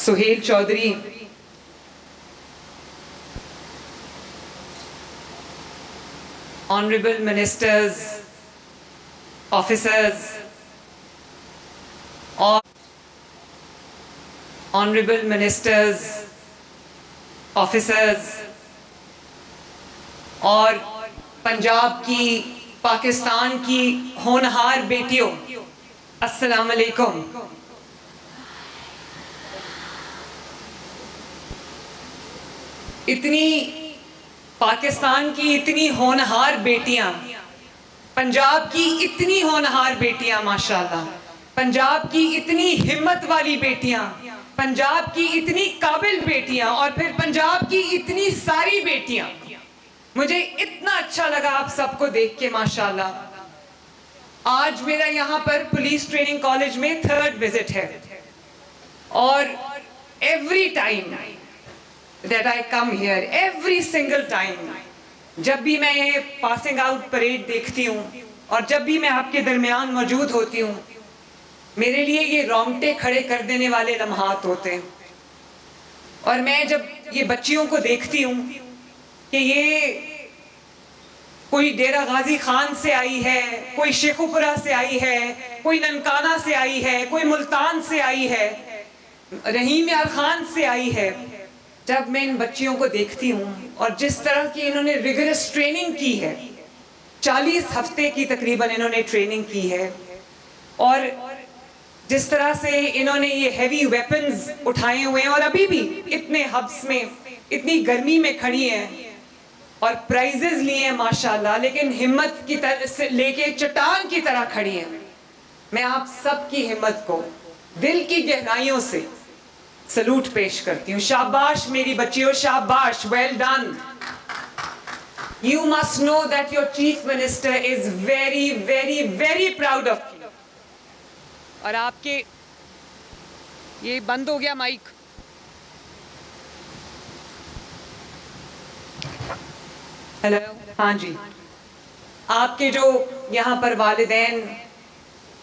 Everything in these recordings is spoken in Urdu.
Suhail Chaudhary, honorable ministers, officers, or honorable ministers, officers, اور پنجاب کی، پاکستان کی ہونہار بیٹیوں، السلام علیکم۔ اتنی پاکستان کی اتنی ہونہار بیٹیاں، پنجاب کی اتنی ہونہار بیٹیاں، ماشاءاللہ پنجاب کی اتنی ہمت والی بیٹیاں، پنجاب کی اتنی قابل بیٹیاں، اور پھر پنجاب کی اتنی ساری بیٹیاں، مجھے اتنا اچھا لگا آپ سب کو دیکھ کے، ماشاءاللہ۔ آج میرا یہاں پر پولیس ٹریننگ کالج میں 3rd وزٹ ہے، اور every time that I come here, every single time، جب بھی میں یہ پاسنگ آؤٹ پریڈ دیکھتی ہوں اور جب بھی میں آپ کے درمیان موجود ہوتی ہوں، میرے لیے یہ رونگٹے کھڑے کر دینے والے لمحات ہوتے ہیں۔ اور میں جب یہ بچیوں کو دیکھتی ہوں کہ یہ کوئی ڈیرہ غازی خان سے آئی ہے، کوئی شیخوپورہ سے آئی ہے، کوئی ننکانہ سے آئی ہے، کوئی ملتان سے آئی ہے، رحیم یار خان سے آئی ہے، جب میں ان بچیوں کو دیکھتی ہوں اور جس طرح کی انہوں نے ریگرس ٹریننگ کی ہے، 40 ہفتے کی تقریباً انہوں نے ٹریننگ کی ہے، اور جس طرح سے انہوں نے یہ ہیوی ویپنز اٹھائے ہوئے ہیں، اور ابھی بھی اتنے ہبس میں اتنی گرمی میں کھڑی ہیں اور پرائزز لیے ہیں ماشاءاللہ، لیکن ہمت کی طرح سے لے کے چٹان کی طرح کھڑی ہیں۔ میں آپ سب کی ہمت کو دل کی گہرائیوں سے سلوٹ پیش کرتی ہوں۔ شاباش میری بچیوں، شاباش، well done. You must know that your chief minister is very, very, very proud of you۔ اور آپ کے یہ بند ہو گیا مائک۔ ہیلو، ہاں جی، آپ کے جو یہاں پر والدین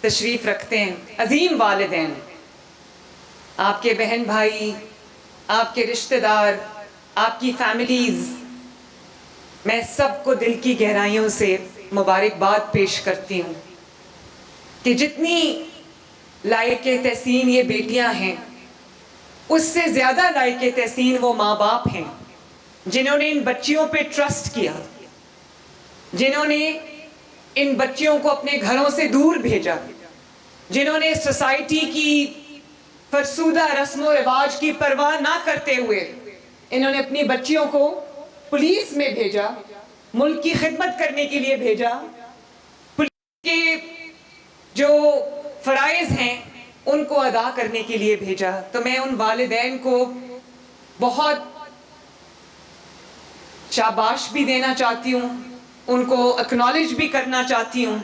تشریف رکھتے ہیں، عظیم والدین، آپ کے بہن بھائی، آپ کے رشتہ دار، آپ کی فیملیز، میں سب کو دل کی گہرائیوں سے مبارکباد پیش کرتی ہوں کہ جتنی لائق تحسین یہ بیٹیاں ہیں، اس سے زیادہ لائق تحسین وہ ماں باپ ہیں جنہوں نے ان بچیوں پہ ٹرسٹ کیا، جنہوں نے ان بچیوں کو اپنے گھروں سے دور بھیجا، جنہوں نے سوسائٹی کی فرسودہ رسم و رواج کی پرواہ نہ کرتے ہوئے انہوں نے اپنی بچیوں کو پولیس میں بھیجا، ملک کی خدمت کرنے کے لیے بھیجا، پولیس کے جو فرائض ہیں ان کو ادا کرنے کے لیے بھیجا۔ تو میں ان والدین کو بہت شاباش بھی دینا چاہتی ہوں، ان کو اکنالج بھی کرنا چاہتی ہوں،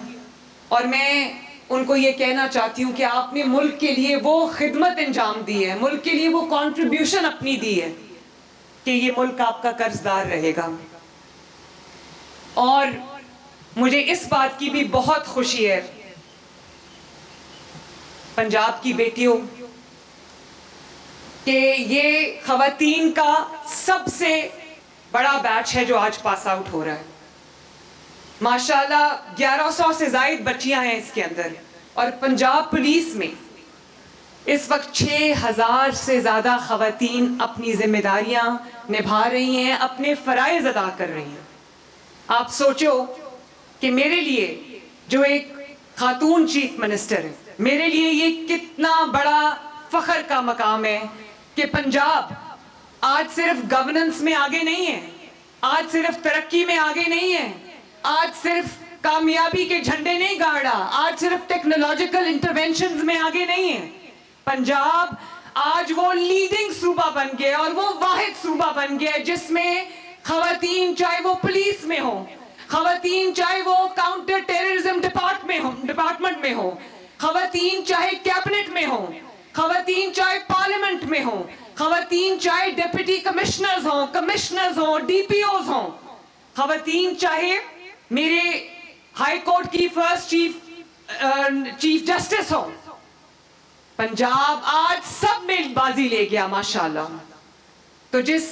اور میں ان کو یہ کہنا چاہتی ہوں کہ آپ نے ملک کے لیے وہ خدمت انجام دی ہے، ملک کے لیے وہ کنٹریبیوشن اپنی دی ہے کہ یہ ملک آپ کا قرض دار رہے گا۔ اور مجھے اس بات کی بھی بہت خوشی ہے پنجاب کی بیٹیوں کہ یہ خواتین کا سب سے بڑا بیچ ہے جو آج پاس آؤٹ ہو رہا ہے۔ ماشاءاللہ 1100 سے زائد بچیاں ہیں اس کے اندر، اور پنجاب پولیس میں اس وقت 6000 سے زیادہ خواتین اپنی ذمہ داریاں نبھا رہی ہیں، اپنے فرائض ادا کر رہی ہیں۔ آپ سوچو کہ میرے لیے جو ایک خاتون چیف منسٹر ہے، میرے لیے یہ کتنا بڑا فخر کا مقام ہے کہ پنجاب آج صرف گورننس میں آگے نہیں ہے، آج صرف ترقی میں آگے نہیں ہے، آج صرف کامیابی کے جھنڈے نہیں گاڑ رہا، آج صرف ٹیکنالوجیکل انٹرونشنز میں آگے نہیں ہے۔ پنجاب آج وہ لیڈنگ صوبہ بن گیا، اور وہ واحد صوبہ بن گیا جس میں خواتین چاہے وہ پولیس میں ہوں، خواتین چاہے وہ کاؤنٹر ٹیررزم ڈپارٹمنٹ میں ہوں، خواتین چاہے کیبنٹ میں ہوں، خواتین چاہے پارلیمنٹ میں ہوں، خواتین چاہے ڈیپٹی کمشنرز ہوں، ڈی پی اوز ہوں، خواتین چاہے میرے ہائی کورٹ کی فرسٹ چیف جسٹس ہوں، پنجاب آج سب میں بازی لے گیا ماشاءاللہ. تو جس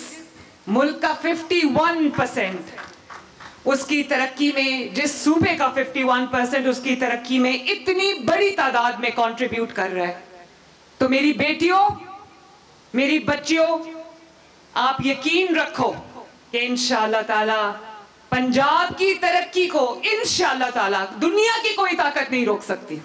ملک کا 51% اس کی ترقی میں، جس صوبے کا 51% اس کی ترقی میں اتنی بڑی تعداد میں کنٹریبیوٹ کر رہا ہے، تو میری بیٹیوں، میری بچیوں، آپ یقین رکھو کہ انشاءاللہ تعالی پنجاب کی ترقی کو انشاءاللہ تعالی دنیا کی کوئی طاقت نہیں روک سکتی.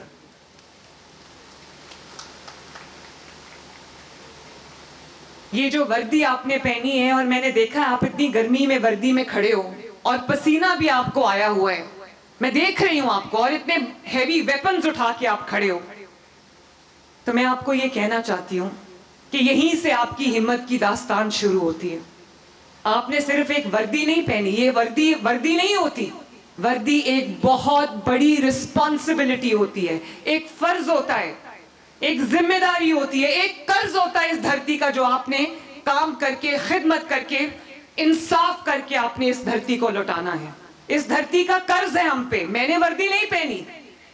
یہ جو وردی آپ نے پہنی ہے، اور میں نے دیکھا آپ اتنی گرمی میں وردی میں کھڑے ہو اور پسینہ بھی آپ کو آیا ہوا ہے، میں دیکھ رہی ہوں آپ کو، اور اتنے ہیوی ویپنز اٹھا کے آپ کھڑے ہو، تو میں آپ کو یہ کہنا چاہتی ہوں کہ یہیں سے آپ کی ہمت کی داستان شروع ہوتی ہے. آپ نے صرف ایک وردی نہیں پہنی، یہ وردی نہیں ہوتی، وردی ایک بہت بڑی رسپانسبلٹی ہوتی ہے، ایک فرض ہوتا ہے، ایک ذمہ داری ہوتی ہے، ایک قرض ہوتا ہے اس دھرتی کا، جو آپ نے کام کر کے، خدمت کر کے، انصاف کر کے آپ نے اس دھرتی کو لوٹانا ہے. اس دھرتی کا قرض ہے ہم پہ. میں نے وردی نہیں پہنی،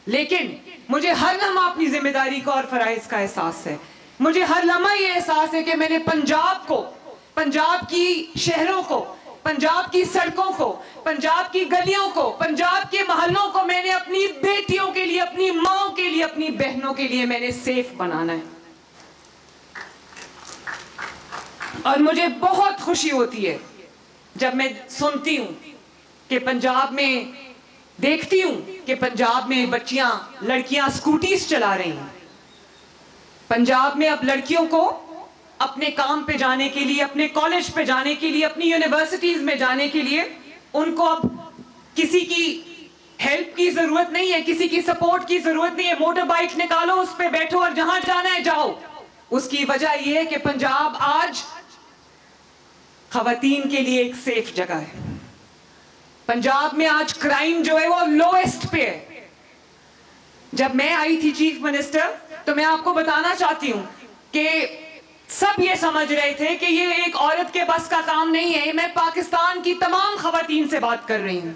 لیکن مجھے ہر لمحہ اپنی ذمہ داری کو اور فرائض کا احساس ہے. مجھے ہر لمحہ یہ احساس ہے کہ میں نے پنجاب کو، پنجاب کی شہروں کو، پنجاب کی سڑکوں کو، پنجاب کی گلیوں کو، پنجاب کے محلوں کو میں نے اپنی بیٹیوں کے لیے، اپنی ماں کے لیے، اپنی بہنوں کے لیے میں نے سیف بنانا ہے. اور مجھے بہت خوشی ہوتی ہے جب میں سنتی ہوں کہ پنجاب میں، دیکھتی ہوں کہ پنجاب میں بچیاں، لڑکیاں سکوٹیز چلا رہی ہیں. پنجاب میں اب لڑکیوں کو اپنے کام پہ جانے کے لیے، اپنے کالج پہ جانے کے لیے، اپنی یونیورسٹیز میں جانے کے لیے ان کو اب کسی کی ہیلپ کی ضرورت نہیں ہے، کسی کی سپورٹ کی ضرورت نہیں ہے. موٹر بائک نکالو، اس پہ بیٹھو اور جہاں جانا ہے جاؤ. اس کی وجہ یہ ہے کہ پنجاب آج خواتین کے لیے ایک سیف جگہ ہے. پنجاب میں آج کرائم جو ہے وہ لوئسٹ پہ ہے. جب میں آئی تھی چیف منسٹر، تو میں آپ کو بتانا چاہتی ہوں کہ سب یہ سمجھ رہے تھے کہ یہ ایک عورت کے بس کا کام نہیں ہے. میں پاکستان کی تمام خواتین سے بات کر رہی ہوں.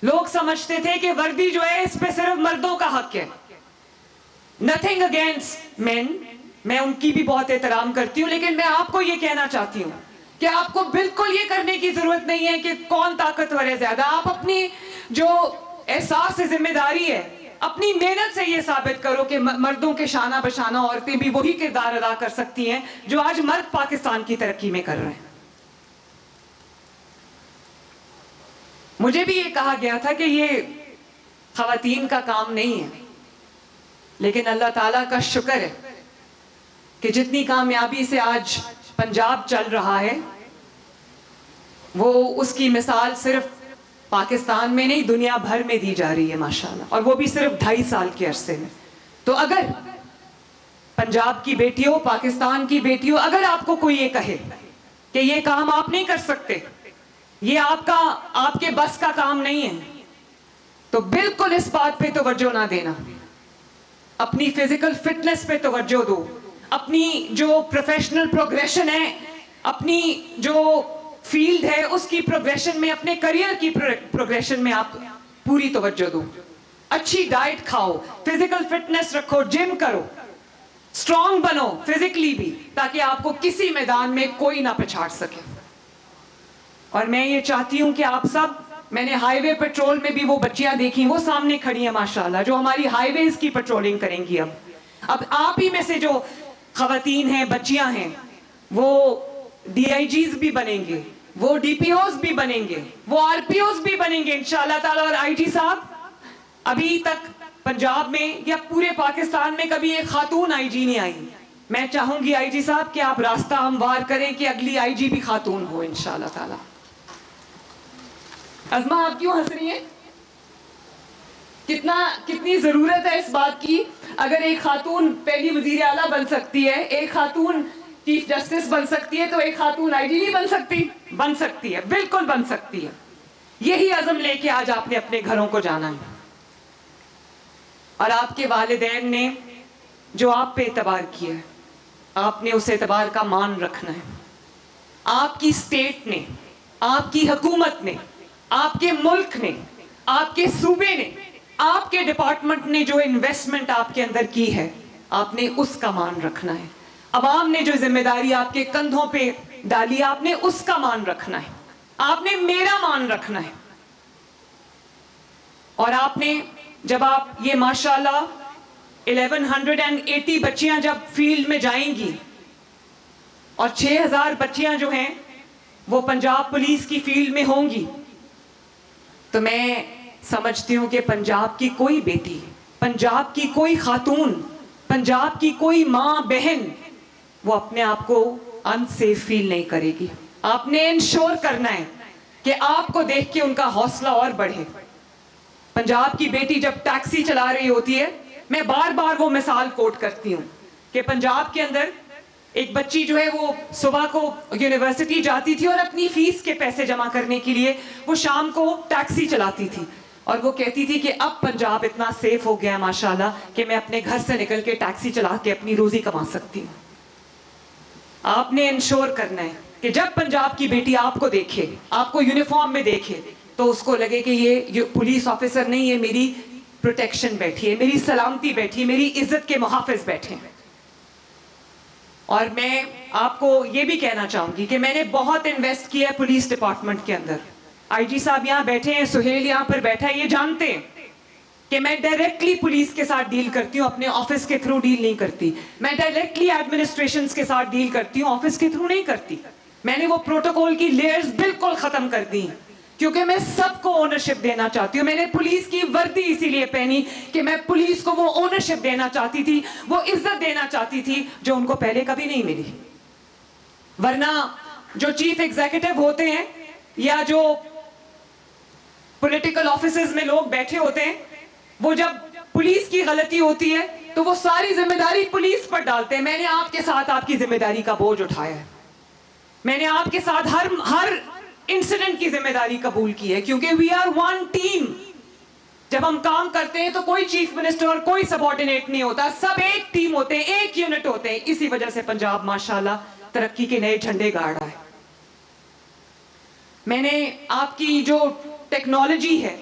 لوگ سمجھتے تھے کہ وردی جو ہے اس پہ صرف مردوں کا حق ہے. نتھنگ اگینسٹ مین، میں ان کی بھی بہت احترام کرتی ہوں، لیکن میں آپ کو یہ کہنا چاہتی ہوں کہ آپ کو بالکل یہ کرنے کی ضرورت نہیں ہے کہ کون طاقتور ہے زیادہ. آپ اپنی جو احساس ذمہ داری ہے، اپنی محنت سے یہ ثابت کرو کہ مردوں کے شانہ بشانہ عورتیں بھی وہی کردار ادا کر سکتی ہیں جو آج مرد پاکستان کی ترقی میں کر رہے ہیں. مجھے بھی یہ کہا گیا تھا کہ یہ خواتین کا کام نہیں ہے، لیکن اللہ تعالیٰ کا شکر ہے کہ جتنی کامیابی سے آج پنجاب چل رہا ہے، وہ اس کی مثال صرف پاکستان میں نہیں، دنیا بھر میں دی جا رہی ہے ماشاءاللہ، اور وہ بھی صرف 2.5 سال کے عرصے میں. تو اگر پنجاب کی بیٹیوں، پاکستان کی بیٹیوں، اگر آپ کو کوئی یہ کہے کہ یہ کام آپ نہیں کر سکتے، یہ آپ کے بس کا کام نہیں ہے، تو بالکل اس بات پہ توجہ نہ دینا. اپنی فزیکل فٹنس پہ توجہ دو. اپنی جو پروفیشنل پروگریشن ہے، اپنی جو فیلڈ ہے اس کی پروگریشن میں، اپنے کریئر کی پروگریشن میں آپ پوری توجہ دو. اچھی ڈائٹ کھاؤ، فزیکل فٹنس رکھو، جم کرو، سٹرونگ بنو فزیکلی بھی، تاکہ آپ کو کسی میدان میں کوئی نہ پچھاڑ سکے. اور میں یہ چاہتی ہوں کہ آپ سب، میں نے ہائی وے پیٹرول میں بھی وہ بچیاں دیکھی، وہ سامنے کھڑی ہیں ماشاءاللہ، جو ہماری ہائی ویز کی پیٹرولنگ کریں گی. اب آپ ہی میں سے جو خواتین ہیں، بچیاں ہیں، وہ ڈی آئی جیز بھی بنیں گے، وہ ڈی پی اوز بھی بنیں گے، وہ آر پی اوز بھی بنیں گے انشاءاللہ تعالیٰ. اور آئی جی صاحب، ابھی تک پنجاب میں یا پورے پاکستان میں کبھی ایک خاتون آئی جی نہیں آئی. میں چاہوں گی آئی جی صاحب کہ آپ راستہ ہموار کریں کہ اگلی آئی جی بھی خاتون ہو انشاءاللہ تعالیٰ. عظمہ آپ کیوں ہنس رہی ہیں؟ کتنی ضرورت ہے اس بات کی. اگر ایک خاتون پہلی وزیر اعلیٰ بن سکتی ہے، ایک خاتون چیف جسٹس بن سکتی ہے، تو ایک خاتون آئی جی نہیں بن سکتی؟ بن سکتی ہے، بالکل بن سکتی ہے. یہی عزم لے کے آج آپ نے اپنے گھروں کو جانا ہے. اور آپ کے والدین نے جو آپ پہ اعتبار کیا ہے، آپ نے اس اعتبار کا مان رکھنا ہے. آپ کی اسٹیٹ نے، آپ کی حکومت نے، آپ کے ملک نے، آپ کے صوبے نے، آپ کے ڈپارٹمنٹ نے جو انویسٹمنٹ آپ کے اندر کی ہے، آپ نے اس کا مان رکھنا ہے. عوام نے جو ذمہ داری آپ کے کندھوں پہ ڈالی آپ نے اس کا مان رکھنا ہے. آپ نے میرا مان رکھنا ہے. اور آپ نے جب آپ یہ ماشاءاللہ 1180 بچیاں جب فیلڈ میں جائیں گی اور 6000 بچیاں جو ہیں وہ پنجاب پولیس کی فیلڈ میں ہوں گی, تو میں سمجھتی ہوں کہ پنجاب کی کوئی بیٹی, پنجاب کی کوئی خاتون, پنجاب کی کوئی ماں بہن وہ اپنے آپ کو انسیف فیل نہیں کرے گی. آپ نے انشور کرنا ہے کہ آپ کو دیکھ کے ان کا حوصلہ اور بڑھے. پنجاب کی بیٹی جب ٹیکسی چلا رہی ہوتی ہے, میں بار بار وہ مثال کوٹ کرتی ہوں کہ پنجاب کے اندر ایک بچی جو ہے وہ صبح کو یونیورسٹی جاتی تھی اور اپنی فیس کے پیسے جمع کرنے کے لیے وہ شام کو ٹیکسی چلاتی تھی, اور وہ کہتی تھی کہ اب پنجاب اتنا سیف ہو گیا ہے ماشاءاللہ کہ میں اپنے گھر سے نکل کے ٹیکسی چلا کے اپنی روزی کما سکتی ہوں. آپ نے انشور کرنا ہے کہ جب پنجاب کی بیٹی آپ کو دیکھے, آپ کو یونیفارم میں دیکھے, تو اس کو لگے کہ یہ پولیس آفیسر نہیں, یہ میری پروٹیکشن بیٹھی ہے, میری سلامتی بیٹھی ہے, میری عزت کے محافظ بیٹھے ہیں. اور میں آپ کو یہ بھی کہنا چاہوں گی کہ میں نے بہت انویسٹ کیا ہے پولیس ڈپارٹمنٹ کے اندر. آئی جی صاحب یہاں بیٹھے ہیں, سہیل یہاں پر بیٹھا ہے, یہ جانتے ہیں کہ میں ڈائریکٹلی پولیس کے ساتھ ڈیل کرتی ہوں, اپنے آفس کے تھرو ڈیل نہیں کرتی. میں ڈائریکٹلی ایڈمنسٹریشنز کے ساتھ ڈیل کرتی ہوں, آفس کے تھرو نہیں کرتی. میں نے وہ پروٹوکول کی لیئرز بالکل ختم کر دی کیونکہ میں سب کو اونرشپ دینا چاہتی ہوں. میں نے پولیس کی وردی اسی لیے پہنی کہ میں پولیس کو وہ اونرشپ دینا چاہتی تھی, وہ عزت دینا چاہتی تھی جو ان کو پہلے کبھی نہیں ملی. ورنہ جو چیف ایگزیکٹو ہوتے ہیں یا جو پولیٹیکل آفیسز میں لوگ بیٹھے ہوتے ہیں, وہ جب پولیس کی غلطی ہوتی ہے تو وہ ساری ذمہ داری پولیس پر ڈالتے ہیں. میں نے آپ کے ساتھ آپ کی ذمہ داری کا بوجھ اٹھایا ہے. میں نے آپ کے ساتھ ہر انسیڈنٹ کی ذمہ داری قبول کی ہے کیونکہ وی آر ون ٹیم. جب ہم کام کرتے ہیں تو کوئی چیف منسٹر اور کوئی سبارڈینیٹ نہیں ہوتا, سب ایک ٹیم ہوتے ہیں, ایک یونٹ ہوتے ہیں. اسی وجہ سے پنجاب ماشاءاللہ ترقی کے نئے جھنڈے گاڑ رہا ہے. میں نے آپ کی جو ٹیکنالوجی ہے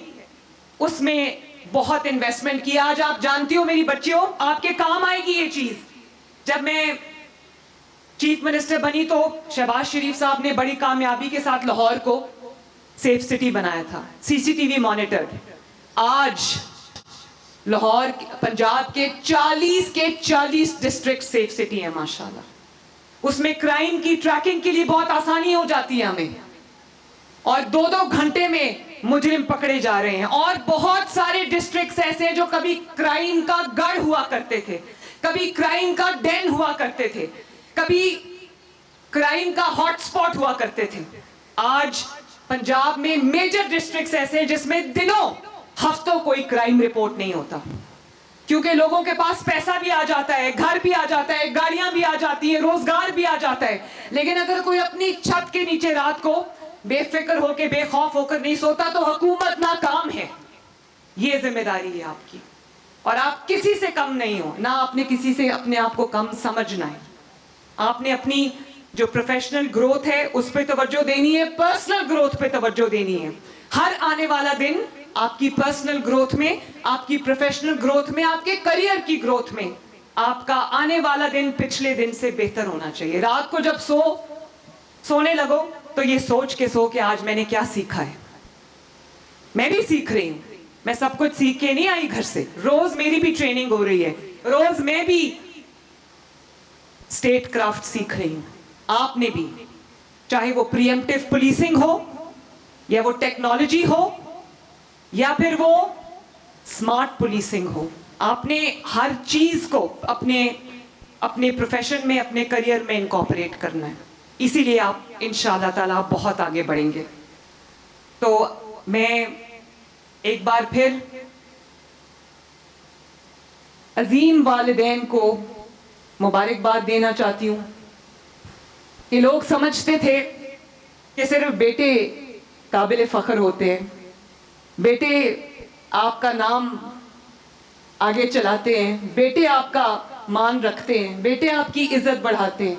اس میں بہت انویسٹمنٹ کیا. آج آپ جانتی ہو میری بچیوں, آپ کے کام آئے گی یہ چیز. جب میں چیف منسٹر بنی تو شہباز شریف صاحب نے بڑی کامیابی کے ساتھ لاہور کو سیف سٹی بنایا تھا, سی سی ٹی وی مانیٹرڈ. آج لاہور پنجاب کے 40 ڈسٹرکٹ سیف سٹی ہیں ماشاءاللہ. اس میں کرائم کی ٹریکنگ کے لیے بہت آسانی ہو جاتی ہے ہمیں, اور 2 گھنٹے میں مجرم پکڑے جا رہے ہیں. اور بہت سارے ڈسٹرکٹس ایسے ہیں جو کبھی کرائم کا گڑھ ہوا کرتے تھے, کبھی کرائم کا ڈین ہوا کرتے تھے, کبھی کرائم کا ہاٹ سپاٹ ہوا کرتے تھے. آج پنجاب میں میجر ڈسٹرکٹس ایسے ہیں جس میں دنوں ہفتوں کوئی کرائم رپورٹ نہیں ہوتا کیونکہ لوگوں کے پاس پیسہ بھی آ جاتا ہے, گھر بھی آ جاتا ہے, گاڑیاں بھی آ جاتی ہیں, روزگار بھی آ جاتا ہے. لیکن اگر کوئی اپنی چھت کے نیچے رات کو بے فکر ہو کے, بے خوف ہو کر نہیں سوتا تو حکومت ناکام ہے. یہ ذمہ داری ہے آپ کی, اور آپ کسی سے کم نہیں ہو, نہ آپ نے کسی سے اپنے آپ کو کم سمجھنا ہے. آپ نے اپنی جو پروفیشنل گروتھ ہے اس پہ توجہ دینی ہے, پرسنل گروتھ پہ توجہ دینی ہے. ہر آنے والا دن آپ کی پرسنل گروتھ میں, آپ کی پروفیشنل گروتھ میں, آپ کے کریئر کی گروتھ میں آپ کا آنے والا دن پچھلے دن سے بہتر ہونا چاہیے. رات کو جب سونے لگو تو یہ سوچ کے سو کہ آج میں نے کیا سیکھا ہے. میں بھی سیکھ رہی ہوں, میں سب کچھ سیکھ کے نہیں آئی گھر سے, روز میری بھی ٹریننگ ہو رہی ہے, روز میں بھی اسٹیٹ کرافٹ سیکھ رہی ہوں. آپ نے بھی, چاہے وہ پری ایمپٹیو پولیسنگ ہو یا وہ ٹیکنالوجی ہو یا پھر وہ اسمارٹ پولیسنگ ہو, آپ نے ہر چیز کو اپنے پروفیشن میں, اپنے کریئر میں انکارپوریٹ کرنا ہے. اسی لیے آپ انشاءاللہ تعالیٰ بہت آگے بڑھیں گے. تو میں ایک بار پھر عظیم والدین کو مبارکباد دینا چاہتی ہوں کہ لوگ سمجھتے تھے کہ صرف بیٹے قابل فخر ہوتے ہیں, بیٹے آپ کا نام آگے چلاتے ہیں, بیٹے آپ کا مان رکھتے ہیں, بیٹے آپ کی عزت بڑھاتے ہیں.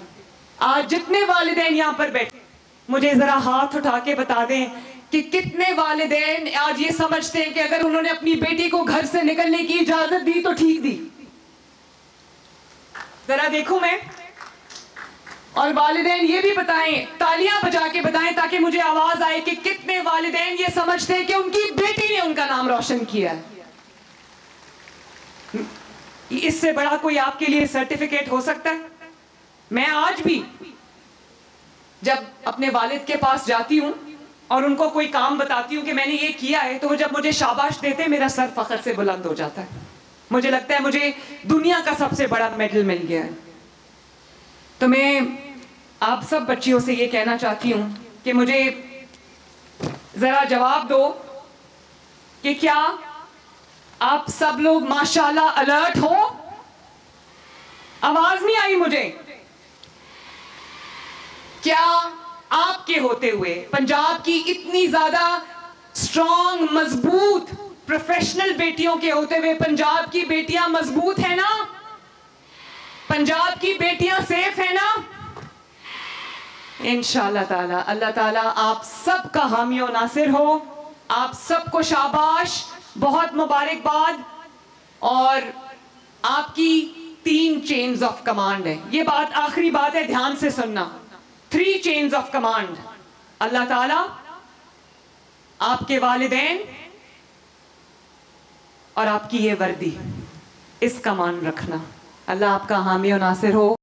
آج جتنے والدین یہاں پر بیٹھے مجھے ذرا ہاتھ اٹھا کے بتا دیں کہ کتنے والدین آج یہ سمجھتے ہیں کہ اگر انہوں نے اپنی بیٹی کو گھر سے نکلنے کی اجازت دی تو ٹھیک دی. ذرا دیکھوں میں. اور والدین یہ بھی بتائیں, تالیاں بجا کے بتائیں تاکہ مجھے آواز آئے کہ کتنے والدین یہ سمجھتے ہیں کہ ان کی بیٹی نے ان کا نام روشن کیا ہے. اس سے بڑا کوئی آپ کے لیے سرٹیفکیٹ ہو سکتا ہے؟ میں آج بھی جب اپنے والد کے پاس جاتی ہوں اور ان کو کوئی کام بتاتی ہوں کہ میں نے یہ کیا ہے, تو وہ جب مجھے شاباش دیتے میرا سر فخر سے بلند ہو جاتا ہے. مجھے لگتا ہے مجھے دنیا کا سب سے بڑا میڈل مل گیا ہے. تو میں آپ سب بچیوں سے یہ کہنا چاہتی ہوں کہ مجھے ذرا جواب دو کہ کیا آپ سب لوگ ماشاءاللہ الرٹ ہو؟ آواز نہیں آئی مجھے. کیا آپ کے ہوتے ہوئے, پنجاب کی اتنی زیادہ اسٹرانگ, مضبوط, پروفیشنل بیٹیوں کے ہوتے ہوئے پنجاب کی بیٹیاں مضبوط ہیں نا؟ پنجاب کی بیٹیاں سیف ہیں نا؟ انشاءاللہ تعالی اللہ تعالیٰ آپ سب کا حامی و ناصر ہو. آپ سب کو شاباش, بہت مبارکباد. اور آپ کی 3 چینز آف کمانڈ ہے. یہ بات آخری بات ہے, دھیان سے سننا. 3 چینز آف کمانڈ. اللہ تعالیٰ, آپ کے والدین اور آپ کی یہ وردی, اس کا مان رکھنا. اللہ آپ کا حامی و ناصر ہو.